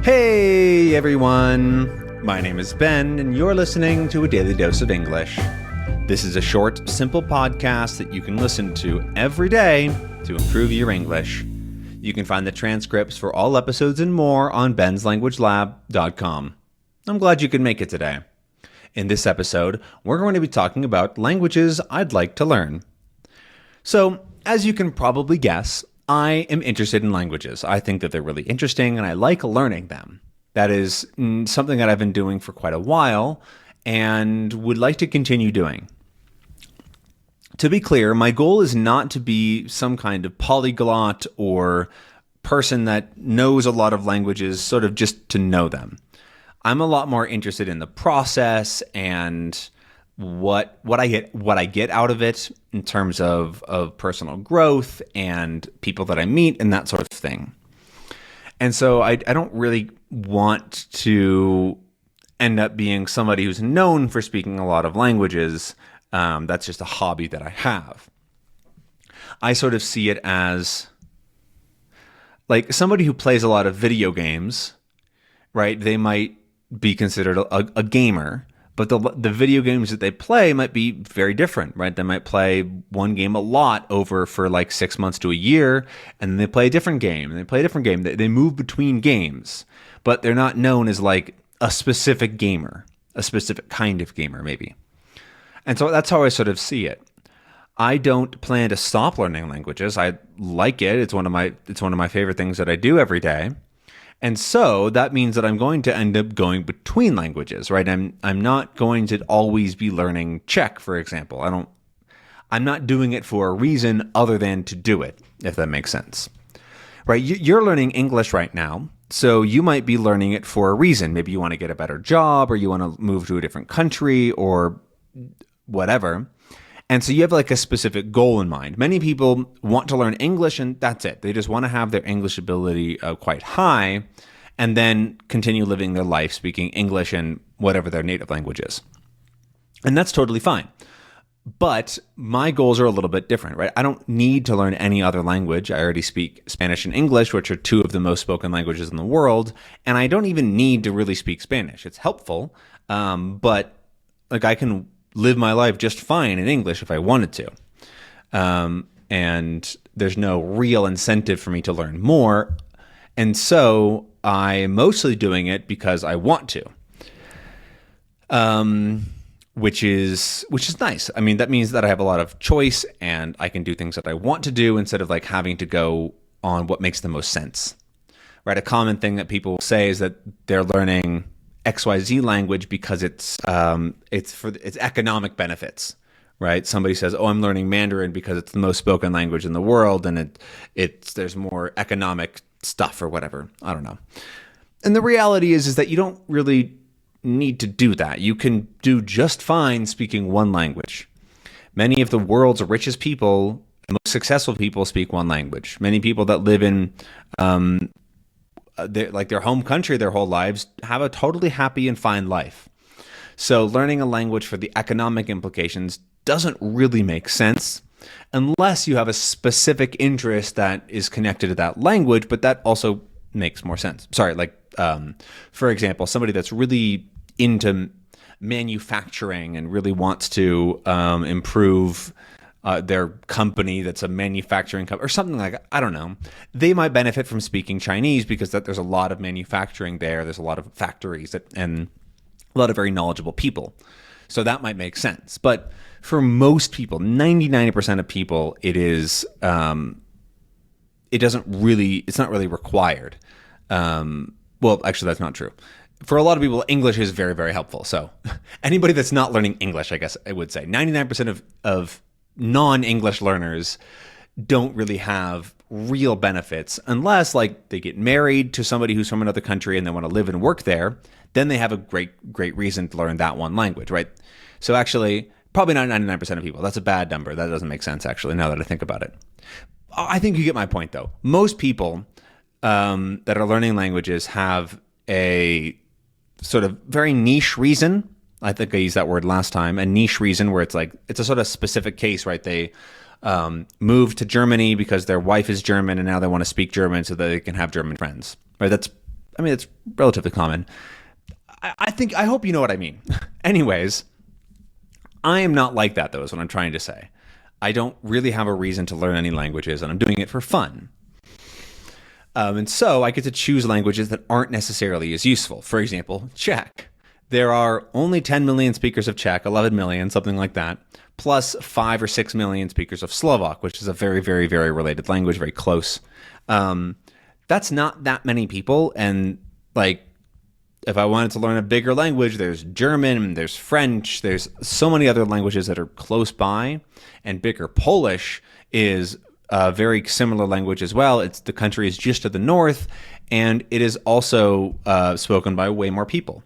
Hey everyone, my name is Ben and you're listening to A Daily Dose of English. This is a short, simple podcast that you can listen to every day to improve your English. You can find the transcripts for all episodes and more on benslanguagelab.com. I'm glad you could make it today. In this episode, we're going to be talking about languages I'd like to learn. So, as you can probably guess, I am interested in languages. I think that they're really interesting and I like learning them. That is something that I've been doing for quite a while and would like to continue doing. To be clear, my goal is not to be some kind of polyglot or person that knows a lot of languages sort of just to know them. I'm a lot more interested in the process and what I get out of it in terms of personal growth and people that I meet and that sort of thing. And so I don't really want to end up being somebody who's known for speaking a lot of languages. That's just a hobby that I have. I sort of see it as like somebody who plays a lot of video games, right? They might be considered a gamer. But the video games that they play might be very different, right? They might play one game a lot over for like 6 months to a year, and then they play a different game, and they play a different game. They move between games, but they're not known as like a specific gamer, a specific kind of gamer maybe. And so that's how I sort of see it. I don't plan to stop learning languages. I like it. It's one of my favorite things that I do every day. And so that means that I'm going to end up going between languages, right? I'm not going to always be learning Czech, for example. I'm not doing it for a reason other than to do it, if that makes sense. Right? You're learning English right now, so you might be learning it for a reason. Maybe you want to get a better job, or you want to move to a different country, or whatever. And so you have like a specific goal in mind. Many people want to learn English and that's it. They just want to have their English ability quite high and then continue living their life speaking English in whatever their native language is. And that's totally fine. But my goals are a little bit different, right? I don't need to learn any other language. I already speak Spanish and English, which are two of the most spoken languages in the world. And I don't even need to really speak Spanish. It's helpful, but like I can live my life just fine in English if I wanted to. And there's no real incentive for me to learn more. And so I'm mostly doing it because I want to. Which is nice. I mean, that means that I have a lot of choice and I can do things that I want to do instead of like having to go on what makes the most sense. Right? A common thing that people say is that they're learning XYZ language because it's for its economic benefits, right? Somebody says, "Oh, I'm learning Mandarin because it's the most spoken language in the world, and there's more economic stuff or whatever." I don't know. And the reality is that you don't really need to do that. You can do just fine speaking one language. Many of the world's richest people and most successful people speak one language. Many people that live in their home country their whole lives have a totally happy and fine life. So learning a language for the economic implications doesn't really make sense unless you have a specific interest that is connected to that language, but that also makes more sense. Sorry, like for example, somebody that's really into manufacturing and really wants to improve their company that's a manufacturing company or something like that. I don't know. They might benefit from speaking Chinese because there's a lot of manufacturing there. There's a lot of factories and a lot of very knowledgeable people. So that might make sense. But for most people, 99% of people, it's not really required. Well, actually, that's not true. For a lot of people, English is very, very helpful. So anybody that's not learning English, I guess I would say 99% of non-English learners don't really have real benefits unless like they get married to somebody who's from another country and they want to live and work there. Then they have a great reason to learn that one language, right? So actually, probably not 99% of people. That's a bad number. That doesn't make sense, actually, now that I think about it. I think you get my point, though. Most people that are learning languages have a sort of very niche reason. I think I used that word last time, a niche reason where it's like, it's a sort of specific case, right? They moved to Germany because their wife is German and now they want to speak German so that they can have German friends, right? That's I mean, it's relatively common. I hope you know what I mean. Anyways, I am not like that, though, is what I'm trying to say. I don't really have a reason to learn any languages, and I'm doing it for fun. And so I get to choose languages that aren't necessarily as useful. For example, Czech. There are only 10 million speakers of Czech, 11 million, something like that, plus 5 or 6 million speakers of Slovak, which is a very, very, very related language, very close. That's not that many people. And like, if I wanted to learn a bigger language, there's German, there's French, there's so many other languages that are close by, and bigger. Polish is a very similar language as well. The country is just to the north, and it is also spoken by way more people.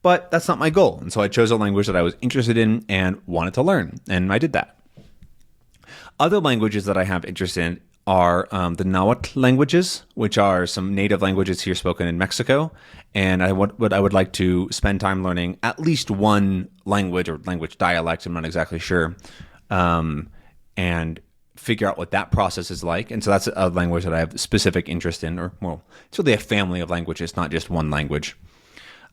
But that's not my goal, and so I chose a language that I was interested in and wanted to learn, and I did that. Other languages that I have interest in are the Nahuatl languages, which are some native languages here spoken in Mexico. And I would like to spend time learning at least one language or language dialect, I'm not exactly sure, and figure out what that process is like. And so that's a language that I have specific interest in, or, well, it's really a family of languages, not just one language.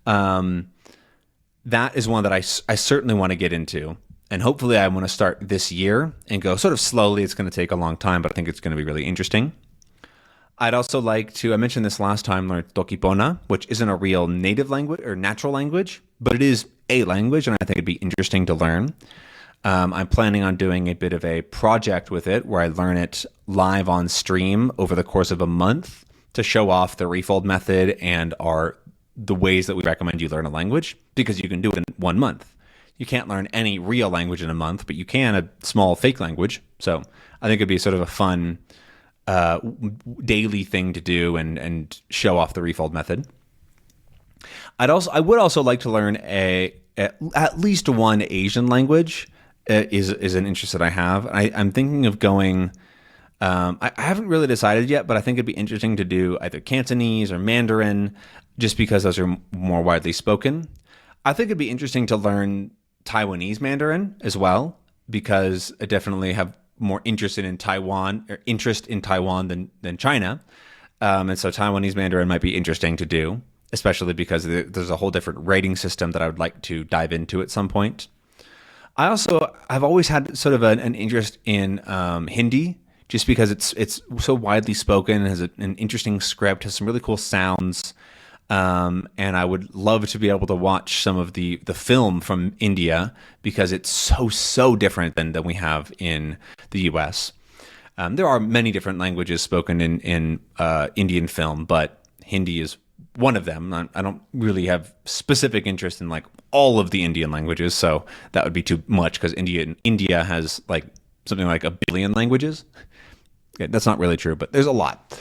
That is one that I certainly want to get into. And hopefully I want to start this year and go sort of slowly. It's going to take a long time, but I think it's going to be really interesting. I'd also like to, I mentioned this last time, learn Toquipona, which isn't a real native language or natural language, but it is a language, and I think it'd be interesting to learn. I'm planning on doing a bit of a project with it where I learn it live on stream over the course of a month to show off the refold method and the ways that we recommend you learn a language, because you can do it in 1 month. You can't learn any real language in a month, but you can a small fake language. So I think it'd be sort of a fun daily thing to do and show off the refold method. I would also like to learn at least one Asian language. Is an interest that I have. I'm thinking of going. I haven't really decided yet, but I think it'd be interesting to do either Cantonese or Mandarin, just because those are more widely spoken. I think it'd be interesting to learn Taiwanese Mandarin as well, because I definitely have more interest in Taiwan than China. And so Taiwanese Mandarin might be interesting to do, especially because there's a whole different rating system that I would like to dive into at some point. I've always had sort of an interest in Hindi, just because it's so widely spoken, has an interesting script, has some really cool sounds. And I would love to be able to watch some of the film from India, because it's so different than we have in the US. There are many different languages spoken in Indian film, but Hindi is one of them. I don't really have specific interest in like all of the Indian languages, so that would be too much, because India has like something like 1 billion languages. Okay, that's not really true, but there's a lot.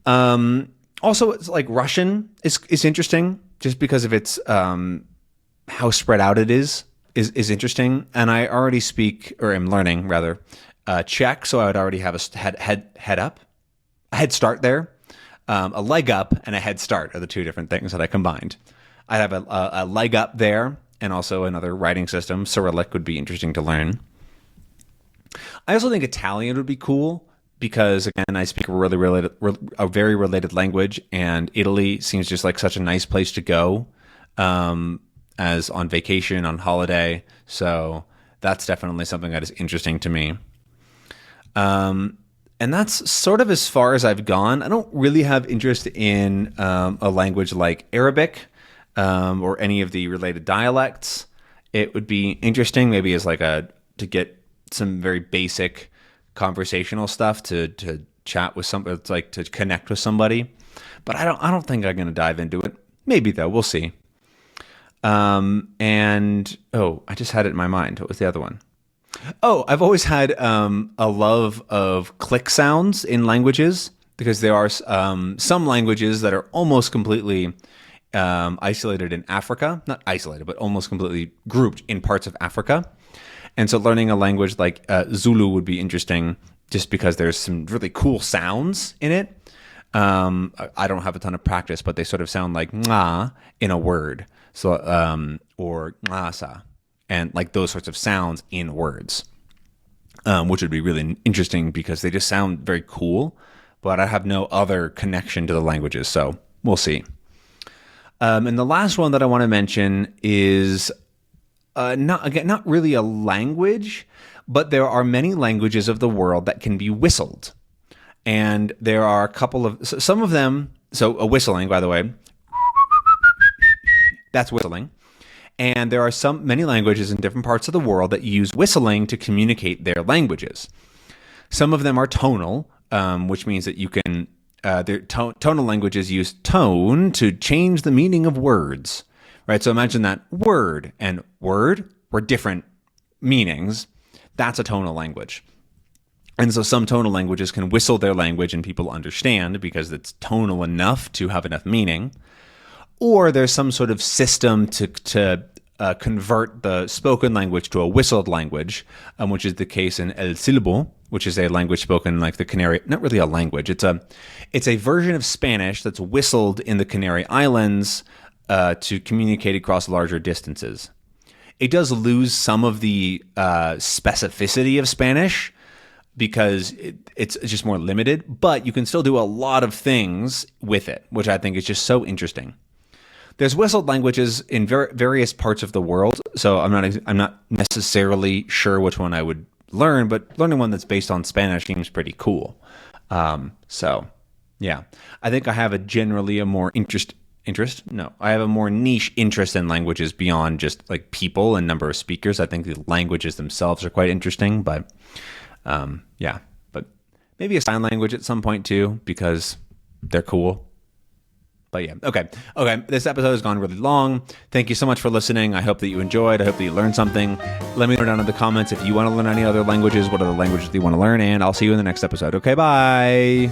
Also, it's like Russian is interesting, just because of its how spread out it is interesting. And I already speak, or am learning rather, Czech, so I would already have a head start there. A leg up and a head start are the two different things that I combined. I'd have a leg up there, and also another writing system. Cyrillic would be interesting to learn. I also think Italian would be cool, because again, I speak a very related language, and Italy seems just like such a nice place to go as on vacation, on holiday. So that's definitely something that is interesting to me. And that's sort of as far as I've gone. I don't really have interest in a language like Arabic or any of the related dialects. It would be interesting maybe as like to get some very basic conversational stuff to chat with somebody, like to connect with somebody. But I don't think I'm going to dive into it. Maybe though, we'll see. I just had it in my mind. What was the other one? Oh, I've always had a love of click sounds in languages, because there are some languages that are almost completely isolated in Africa. Not isolated, but almost completely grouped in parts of Africa. And so learning a language like Zulu would be interesting, just because there's some really cool sounds in it. I don't have a ton of practice, but they sort of sound like nga in a word. So, or ngasa. And like those sorts of sounds in words, which would be really interesting because they just sound very cool, but I have no other connection to the languages. So we'll see. And the last one that I want to mention is not really a language, but there are many languages of the world that can be whistled. And there are a couple of, some of them, so a whistling, by the way, that's whistling. And there are many languages in different parts of the world that use whistling to communicate their languages. Some of them are tonal, which means that you can, tonal languages use tone to change the meaning of words, right? So imagine that word and word were different meanings. That's a tonal language. And so some tonal languages can whistle their language and people understand because it's tonal enough to have enough meaning. Or there's some sort of system to convert the spoken language to a whistled language, which is the case in El Silbo, which is a language spoken like the Canary, not really a language. It's a version of Spanish that's whistled in the Canary Islands to communicate across larger distances. It does lose some of the specificity of Spanish because it's just more limited, but you can still do a lot of things with it, which I think is just so interesting. There's whistled languages in various parts of the world, so I'm not necessarily sure which one I would learn, but learning one that's based on Spanish seems pretty cool. So yeah, I think I have I have a more niche interest in languages beyond just like people and number of speakers. I think the languages themselves are quite interesting, but yeah, but maybe a sign language at some point too, because they're cool. But yeah, okay. This episode has gone really long. Thank you so much for listening. I hope that you enjoyed. I hope that you learned something. Let me know down in the comments if you want to learn any other languages, what other languages do you want to learn, and I'll see you in the next episode. Okay, bye.